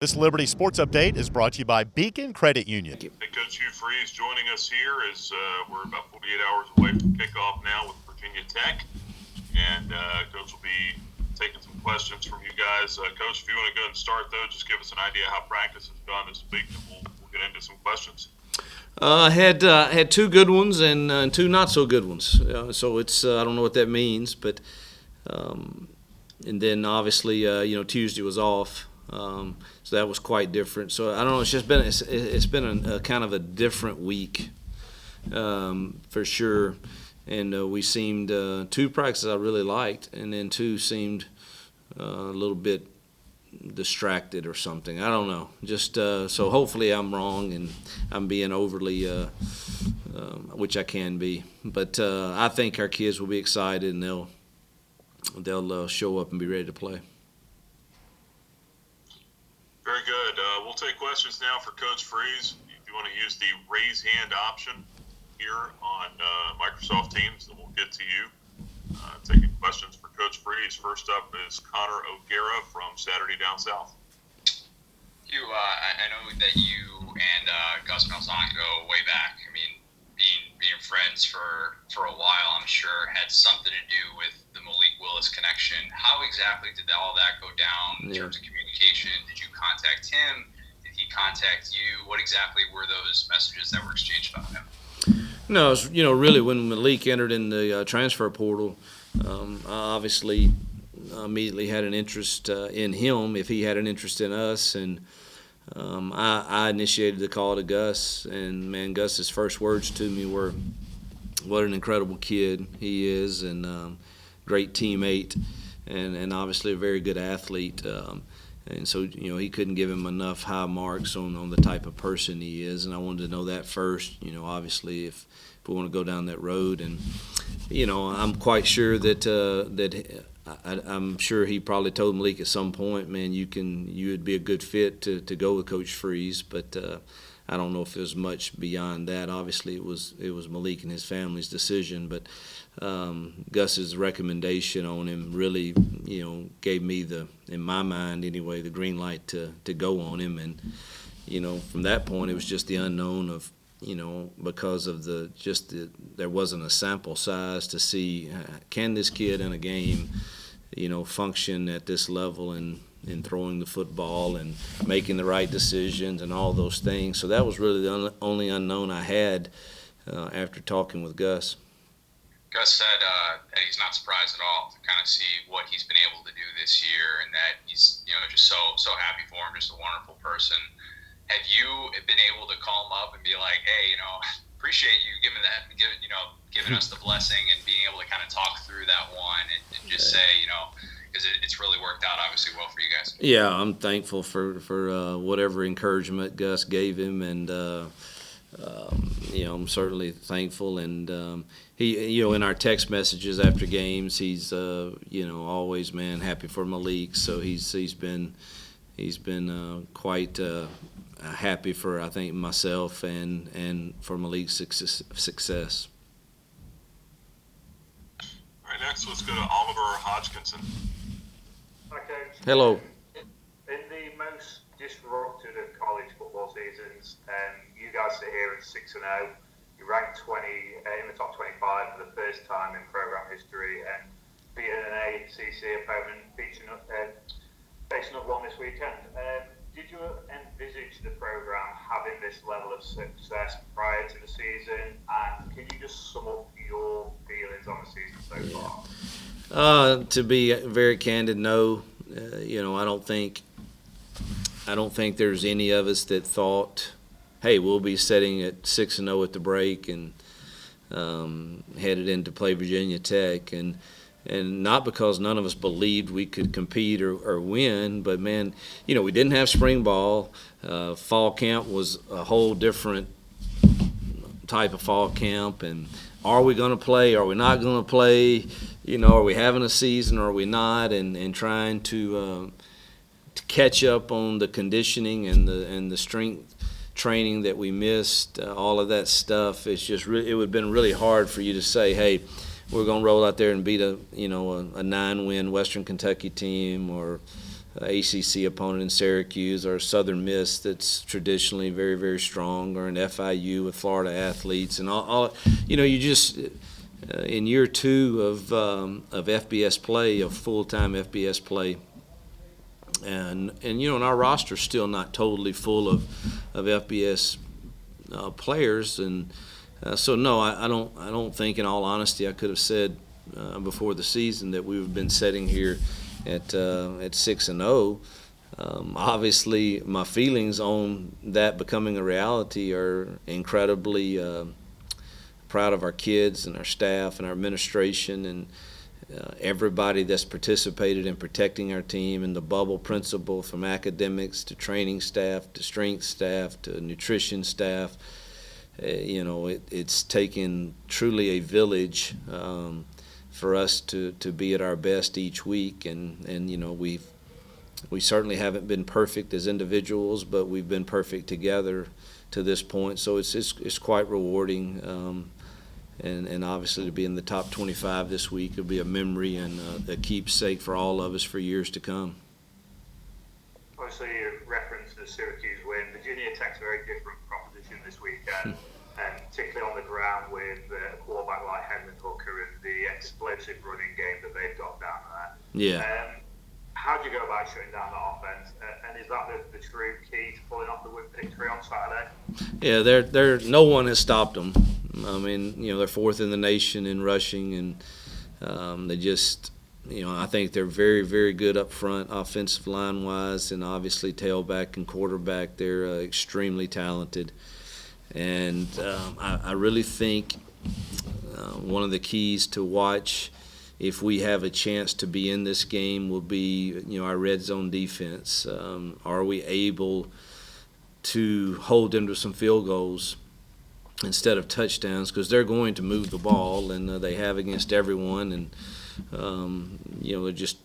This Liberty Sports Update is brought to you by Beacon Credit Union. Hey, Coach Hugh is joining us here as we're about 48 hours away from kickoff now with Virginia Tech. And Coach will be taking some questions from you guys. Coach, if you want to go ahead and start, though, just give us an idea how practice has gone this week, and we'll get into some questions. Had two good ones and two not so good ones. So it's I don't know what that means, but and then obviously Tuesday was off. So that was quite different. So I don't know. It's been a kind of a different week for sure. And we seemed two practices I really liked, and then two seemed a little bit distracted or something. I don't know. Just so hopefully I'm wrong and I'm being overly, which I can be. But I think our kids will be excited and they'll show up and be ready to play. Very good. We'll take questions now for Coach Freeze. If you want to use the raise hand option here on Microsoft Teams, then we'll get to you. Taking questions for Coach Freeze. First up is Connor O'Gara from Saturday Down South. Hugh, I know that you and Gus Malzahn go way back. I mean, being friends for a while, I'm sure had something to do with the Malik Willis connection. How exactly did all that go down in terms of communication? Did you contact him? Did he contact you? What exactly were those messages that were exchanged about him? No, it was, really when Malik entered in the transfer portal, I obviously immediately had an interest in him if he had an interest in us, and I initiated the call to Gus, and man, Gus's first words to me were, "What an incredible kid he is, and great teammate, and obviously a very good athlete." And so, he couldn't give him enough high marks on the type of person he is, and I wanted to know that first. Obviously, if we want to go down that road, and I'm quite sure that I'm sure he probably told Malik at some point, man, you would be a good fit to go with Coach Freeze, but I don't know if there's much beyond that. Obviously, it was Malik and his family's decision, but Gus's recommendation on him really, gave me in my mind anyway, the green light to go on him, and from that point, it was just the unknown of. Because of there wasn't a sample size to see can this kid in a game, function at this level and throwing the football and making the right decisions and all those things. So that was really the only unknown I had after talking with Gus. Gus said that he's not surprised at all to kind of see what he's been able to do this year, and that he's just so happy for him, just a wonderful person. Have you been able to call him up and be like, hey, appreciate you giving us the blessing and being able to kind of talk through that one and just say, because it's really worked out obviously well for you guys. Yeah, I'm thankful for whatever encouragement Gus gave him, and I'm certainly thankful. And he, in our text messages after games, he's always, man, happy for Malik. So he's been quite happy for, I think, myself and for Malik's success. All right, next let's go to Oliver Hodgkinson. Hi, Coach. Hello. In the most disrupted of college football seasons, you guys sit here at 6-0. You ranked 20 in the top 25 for the first time in program history, and beating an ACC opponent, facing up one this weekend. Did you envisage the program having this level of success prior to the season? And can you just sum up your feelings on the season so far? To be very candid, no. I don't think there's any of us that thought, hey, we'll be sitting at 6-0 at the break and headed in to play Virginia Tech, and not because none of us believed we could compete or win, but, man, we didn't have spring ball. Fall camp was a whole different type of fall camp, and are we going to play? Are we not going to play? Are we having a season or are we not? And trying to catch up on the conditioning and the strength training that we missed, all of that stuff. It's just it would have been really hard for you to say, hey, we're going to roll out there and beat a 9-win Western Kentucky team or ACC opponent in Syracuse, or Southern Miss that's traditionally very, very strong, or an FIU with Florida athletes, and all you just in year 2 of FBS play, of full-time FBS play, and our roster's still not totally full of FBS players, and so no, I don't think, in all honesty, I could have said before the season that we would have been sitting here at 6-0. Obviously, my feelings on that becoming a reality are incredibly proud of our kids and our staff and our administration and everybody that's participated in protecting our team, and the bubble principle, from academics to training staff to strength staff to nutrition staff. It's taken truly a village for us to be at our best each week, and we certainly haven't been perfect as individuals, but we've been perfect together to this point. So it's quite rewarding, and obviously to be in the top 25 this week will be a memory and a keepsake for all of us for years to come. Obviously, you referenced the Syracuse win. Virginia Tech's a very different proposition this weekend, and particularly on the ground with a quarterback like Hendon Hooker and the explosive running game that they've got down there. Yeah. How do you go about shutting down the offense? And is that the true key to pulling off the win victory on Saturday? Yeah, no one has stopped them. I mean, they're 4th in the nation in rushing, and they just, I think they're very, very good up front, offensive line-wise, and obviously tailback and quarterback, they're extremely talented. And I really think one of the keys to watch, if we have a chance to be in this game, will be our red zone defense. Are we able to hold them to some field goals instead of touchdowns? Because they're going to move the ball, and they have against everyone. And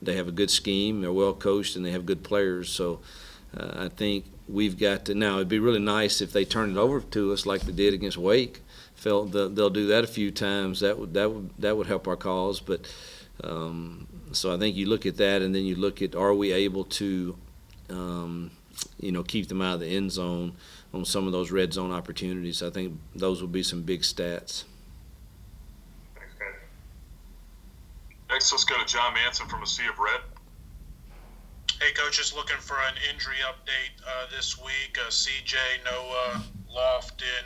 they have a good scheme. They're well coached, and they have good players. So I think we've got to now. It'd be really nice if they turn it over to us like they did against Wake. Felt they'll do that a few times. That would help our cause. But so I think you look at that, and then you look at, are we able to keep them out of the end zone on some of those red zone opportunities. I think those will be some big stats. Thanks, guys. Next, let's go to John Manson from A Sea of Red. Hey, Coach, just looking for an injury update this week. CJ, Noah, Lofton,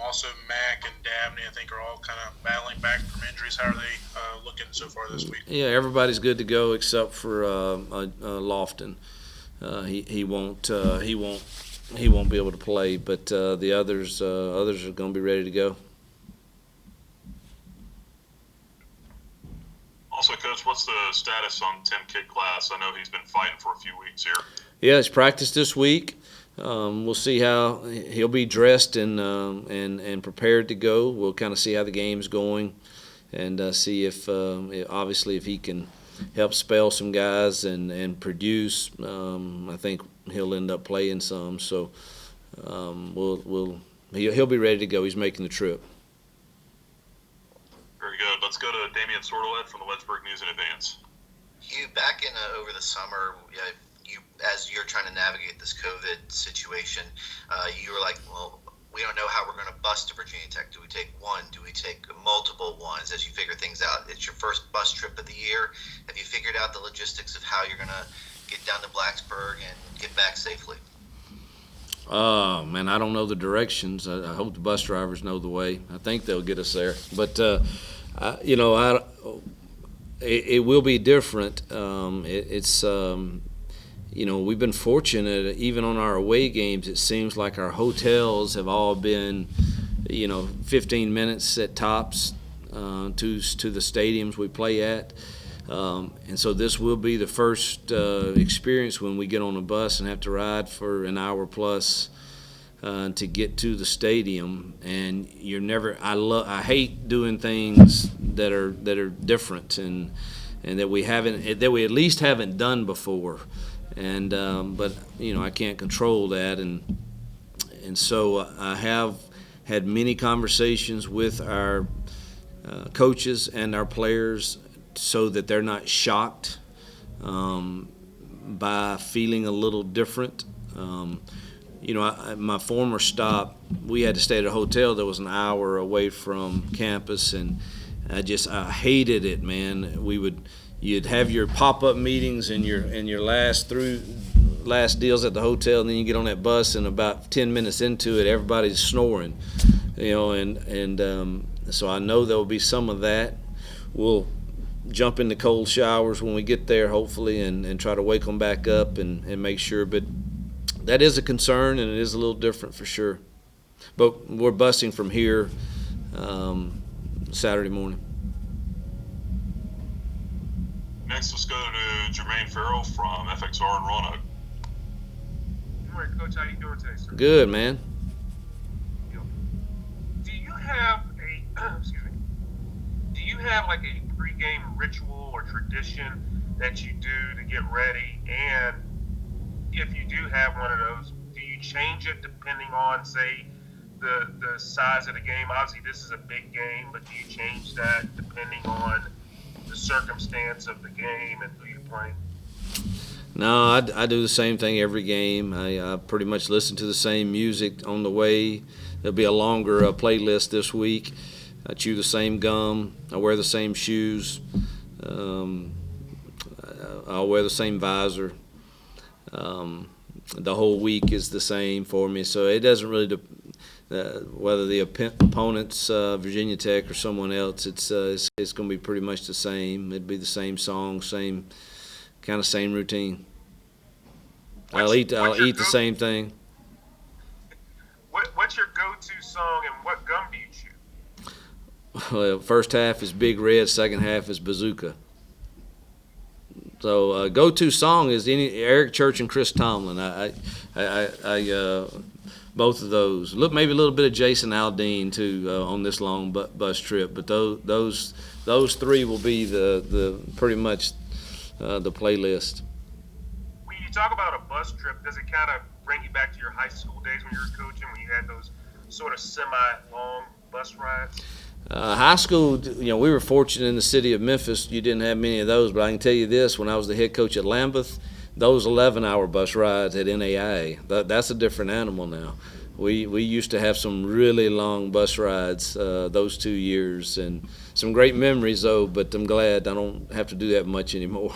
also Mac and Dabney, I think, are all kind of battling back from injuries. How are they looking so far this week? Yeah, everybody's good to go except for Lofton. He won't be able to play, but the others are going to be ready to go. Also, Coach, what's the status on Tim Kid Class? I know he's been fighting for a few weeks here. Yeah, he's practiced this week. We'll see how he'll be dressed and prepared to go. We'll kind of see how the game's going, and see if obviously if he can help spell some guys and produce. I think he'll end up playing some. So he'll be ready to go. He's making the trip. Very good. Let's go to Damian Sordelet from the Ledsburg News in Advance. Hugh, back in over the summer, as you're trying to navigate this COVID situation, you were like, well, we don't know how we're going to bus to Virginia Tech. Do we take one? Do we take multiple ones as you figure things out? It's your first bus trip of the year. Have you figured out the logistics of how you're going to get down to Blacksburg and get back safely? Oh, man, I don't know the directions. I hope the bus drivers know the way. I think they'll get us there. But, it will be different. We've been fortunate, even on our away games, it seems like our hotels have all been, 15 minutes at tops to the stadiums we play at. And so this will be the first experience when we get on a bus and have to ride for an hour plus to get to the stadium. And you're never. I hate doing things that are different and that we at least haven't done before. And but I can't control that, and so I have had many conversations with our coaches and our players so that they're not shocked by feeling a little different. My former stop, we had to stay at a hotel that was an hour away from campus, and I hated it, man. You'd have your pop-up meetings and your last deals at the hotel, and then you get on that bus, and about 10 minutes into it, everybody's snoring, so I know there will be some of that. We'll jump into cold showers when we get there, hopefully, and try to wake them back up and make sure. But that is a concern, and it is a little different for sure. But we're busing from here Saturday morning. Next, let's go to Jermaine Farrell from FXR in Roanoke. Good morning, Coach. How you doing today, sir? Good, man. Do you have like a pregame ritual or tradition that you do to get ready? And if you do have one of those, do you change it depending on, say, the size of the game? Obviously, this is a big game, but do you change that depending on the circumstance of the game and who you're playing? No, I do the same thing every game. I pretty much listen to the same music on the way. There'll be a longer playlist this week. I chew the same gum. I wear the same shoes. I'll wear the same visor. The whole week is the same for me, so it doesn't really whether the opponent's Virginia Tech or someone else. It's going to be pretty much the same. It'd be the same song, same routine. I'll eat the same thing. What's your go-to song, and what gum do you chew? Well, first half is Big Red, second half is Bazooka. So go-to song is Eric Church and Chris Tomlin. I both of those. Maybe a little bit of Jason Aldean too on this long bus trip. But those three will be the pretty much the playlist. When you talk about a bus trip, does it kind of bring you back to your high school days when you were coaching, when you had those sort of semi-long bus rides? High school, we were fortunate in the city of Memphis. You didn't have many of those, but I can tell you this: when I was the head coach at Lambeth, those 11-hour bus rides at NAIA, that's a different animal now. We used to have some really long bus rides those 2 years, and some great memories though. But I'm glad I don't have to do that much anymore.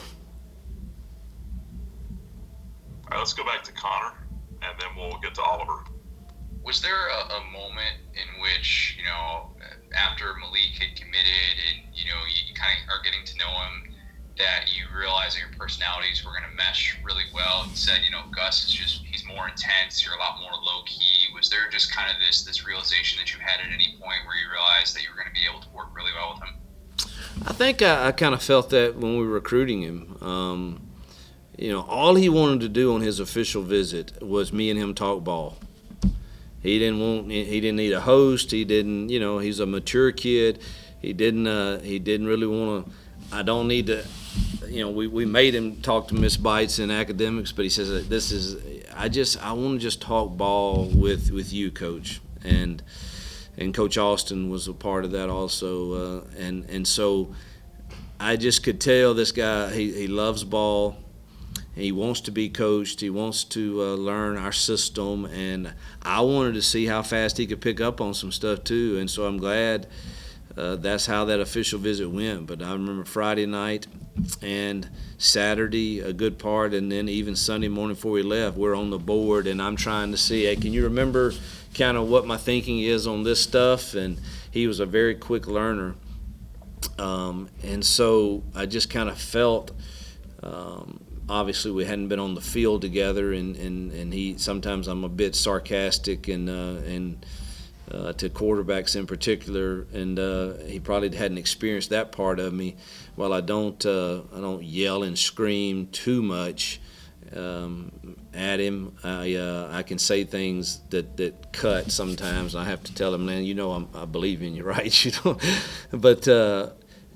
All right, let's go back to Connor, and then we'll get to Oliver. Was there a moment in which, after Malik had committed and, you kind of are getting to know him, that you realized that your personalities were going to mesh really well? You said, Gus is he's more intense, you're a lot more low-key. Was there just kind of this realization that you had at any point where you realized that you were going to be able to work really well with him? I think I kind of felt that when we were recruiting him. All he wanted to do on his official visit was me and him talk ball. He didn't need a host. He didn't, he's a mature kid. He didn't really want to. I don't need to, we made him talk to Miss Bites in academics, but he says I want to just talk ball with you, Coach, and Coach Austin was a part of that also, and so I just could tell this guy he loves ball. He wants to be coached. He wants to learn our system, and I wanted to see how fast he could pick up on some stuff too. And so I'm glad that's how that official visit went. But I remember Friday night and Saturday a good part, and then even Sunday morning before we left, we're on the board, and I'm trying to see, hey, can you remember kind of what my thinking is on this stuff? And he was a very quick learner, and so I just kind of felt. Obviously, we hadn't been on the field together, and he sometimes I'm a bit sarcastic and to quarterbacks in particular, and he probably hadn't experienced that part of me. While I don't yell and scream too much at him, I can say things that cut sometimes. I have to tell him, man, I believe in you, right? But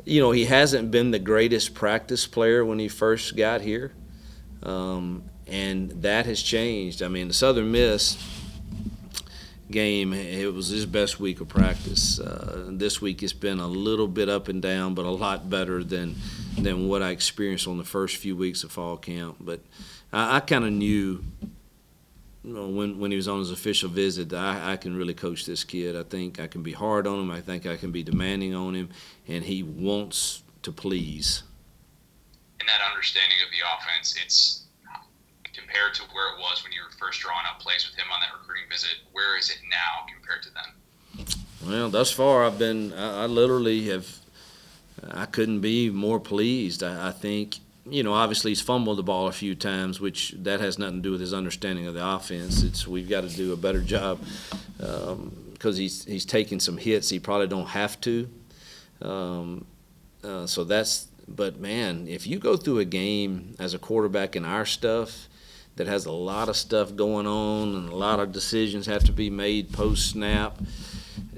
he hasn't been the greatest practice player when he first got here. And that has changed. I mean, the Southern Miss game, it was his best week of practice. This week it's been a little bit up and down, but a lot better than than what I experienced on the first few weeks of fall camp. But I kind of knew, when he was on his official visit, that I can really coach this kid. I think I can be hard on him. I think I can be demanding on him, and he wants to please. In that understanding of the offense, it's compared to where it was when you were first drawing up plays with him on that recruiting visit. Where is it now compared to then? Well, thus far I literally have, I couldn't be more pleased. I think, obviously he's fumbled the ball a few times, which that has nothing to do with his understanding of the offense. We've got to do a better job because he's taking some hits he probably don't have to. But man, if you go through a game as a quarterback in our stuff that has a lot of stuff going on and a lot of decisions have to be made post snap,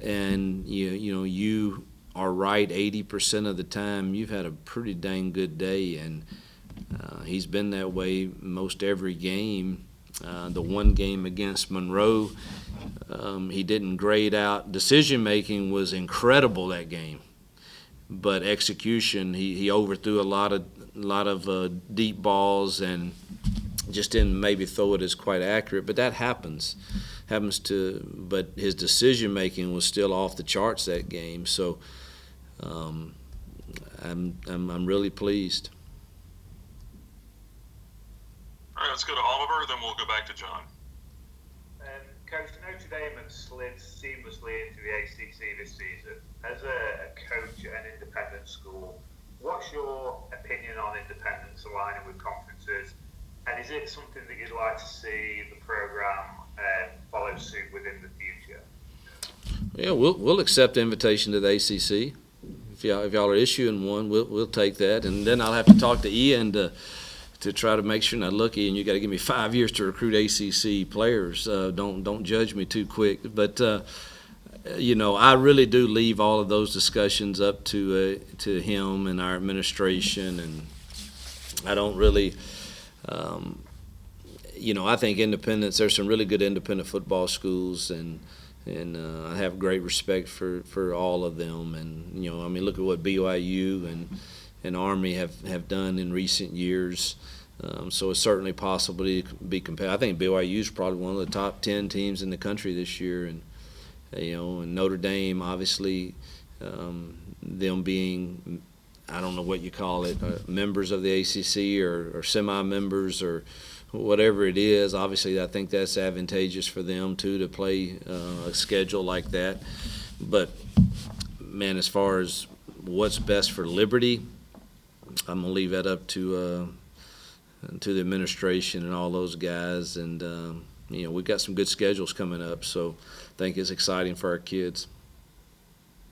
and you are right 80% of the time, you've had a pretty dang good day, and he's been that way most every game. The one game against Monroe, he didn't grade out. Decision making was incredible that game. But execution, he overthrew a lot of deep balls and just didn't maybe throw it as quite accurate. But that happens. But his decision making was still off the charts that game. So I'm really pleased. All right, let's go to Oliver, then we'll go back to John. Coach, Notre Dame has slid seamlessly into the ACC this season. As a coach at an independent school, what's your opinion on independents aligning with conferences? And is it something that you'd like to see the program follow suit within the future? Yeah, we'll accept the invitation to the ACC. If y'all are issuing one, we'll take that, and then I'll have to talk to Ian to try to make sure. Now, look, Ian, you got to give me 5 years to recruit ACC players. Don't judge me too quick, but I really do leave all of those discussions up to him and our administration, and I don't really. I think independents. There's some really good independent football schools, and I have great respect for all of them. And look at what BYU and Army have done in recent years. So it's certainly possible to be compared. I think BYU is probably one of the top 10 teams in the country this year, and and Notre Dame, obviously, them being, I don't know what you call it, members of the ACC or semi-members or whatever it is. Obviously, I think that's advantageous for them too to play a schedule like that. But man, as far as what's best for Liberty, I'm gonna leave that up to the administration and all those guys. And we've got some good schedules coming up, so I think it's exciting for our kids.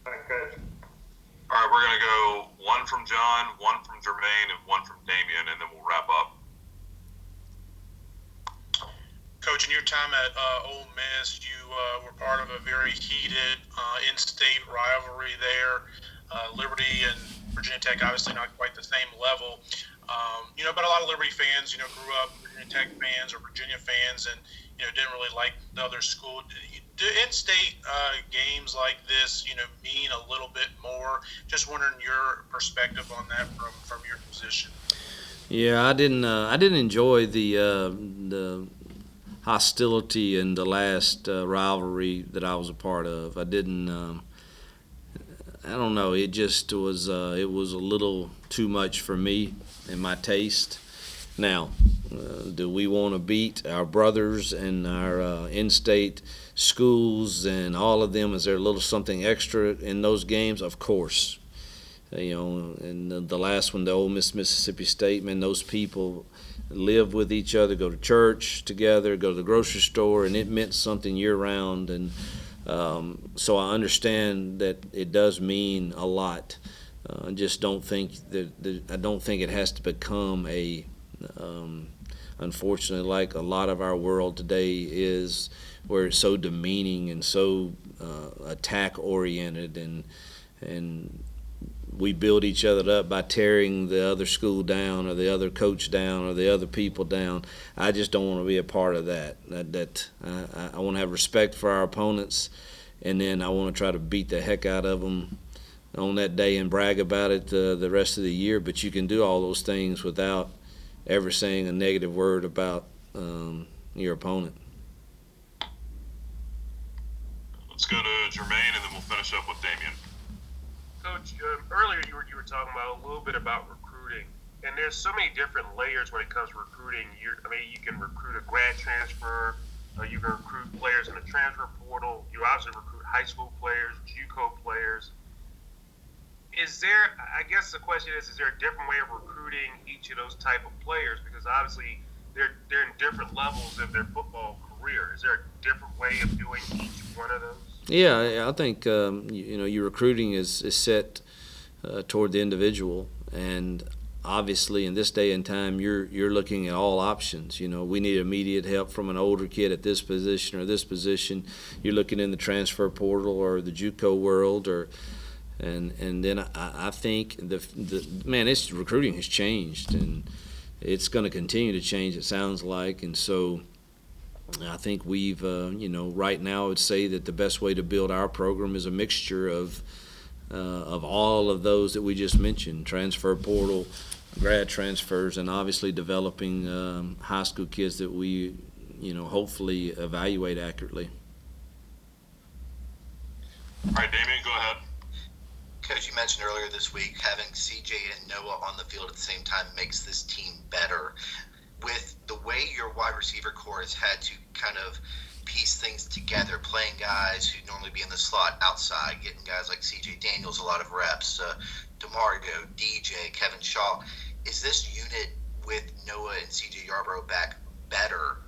Okay. All right, we're going to go one from John, one from Jermaine, and one from Damian, and then we'll wrap up. Coach, in your time at Ole Miss, you were part of a very heated in-state rivalry there. Liberty and Virginia Tech, obviously not quite the same level. But a lot of Liberty fans, grew up Virginia Tech fans or Virginia fans, and didn't really like the other school. Do in-state games like this, mean a little bit more? Just wondering your perspective on that from your position. Yeah, I didn't enjoy the hostility in the last rivalry that I was a part of. I didn't. I don't know. It just was. It was a little too much for me and my taste. Now, do we want to beat our brothers and our in-state schools and all of them? Is there a little something extra in those games? Of course. And the last one, the Ole Miss Mississippi State, man, those people live with each other, go to church together, go to the grocery store, and it meant something year-round. And so I understand that it does mean a lot. I just don't think I don't think it has to become a unfortunately, like a lot of our world today is, where it's so demeaning and so attack oriented, and we build each other up by tearing the other school down or the other coach down or the other people down. I just don't want to be a part of that. I want to have respect for our opponents, and then I want to try to beat the heck out of them on that day and brag about it the rest of the year. But you can do all those things without ever saying a negative word about your opponent. Let's go to Jermaine, and then we'll finish up with Damien. Coach, earlier you were talking about a little bit about recruiting, and there's so many different layers when it comes to recruiting. You can recruit a grad transfer, you can recruit players in the transfer portal. You obviously recruit high school players, JUCO players. I guess the question is there a different way of recruiting each of those type of players? Because obviously they're in different levels of their football career. Is there a different way of doing each one of those? Yeah, I think your recruiting is set toward the individual, and obviously in this day and time you're looking at all options. We need immediate help from an older kid at this position or this position. You're looking in the transfer portal or the JUCO world, and then I think this recruiting has changed, and it's going to continue to change. It sounds like, and so I think we've right now I would say that the best way to build our program is a mixture of all of those that we just mentioned: transfer portal, grad transfers, and obviously developing high school kids that we hopefully evaluate accurately. All right, Damien, go ahead. Coach, you mentioned earlier this week having CJ and Noah on the field at the same time makes this team better. With the way your wide receiver core has had to kind of piece things together, playing guys who normally be in the slot outside, getting guys like CJ Daniels a lot of reps, DeMario, DJ, Kevin Shaw, is this unit with Noah and CJ Yarbrough back better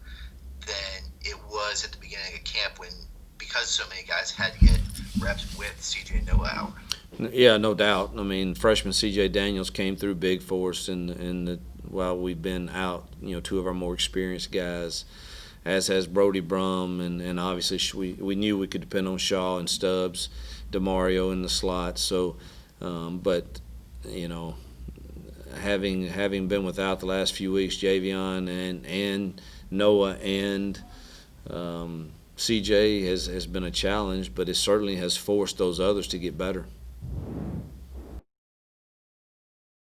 than it was at the beginning of camp because so many guys had to get reps with CJ and Noah out? Yeah, no doubt. I mean, freshman C.J. Daniels came through big for us, while we've been out, two of our more experienced guys, as has Brody Brum, and obviously we knew we could depend on Shaw and Stubbs, DeMario in the slot. So, but having been without the last few weeks, Javion and Noah and CJ has been a challenge, but it certainly has forced those others to get better.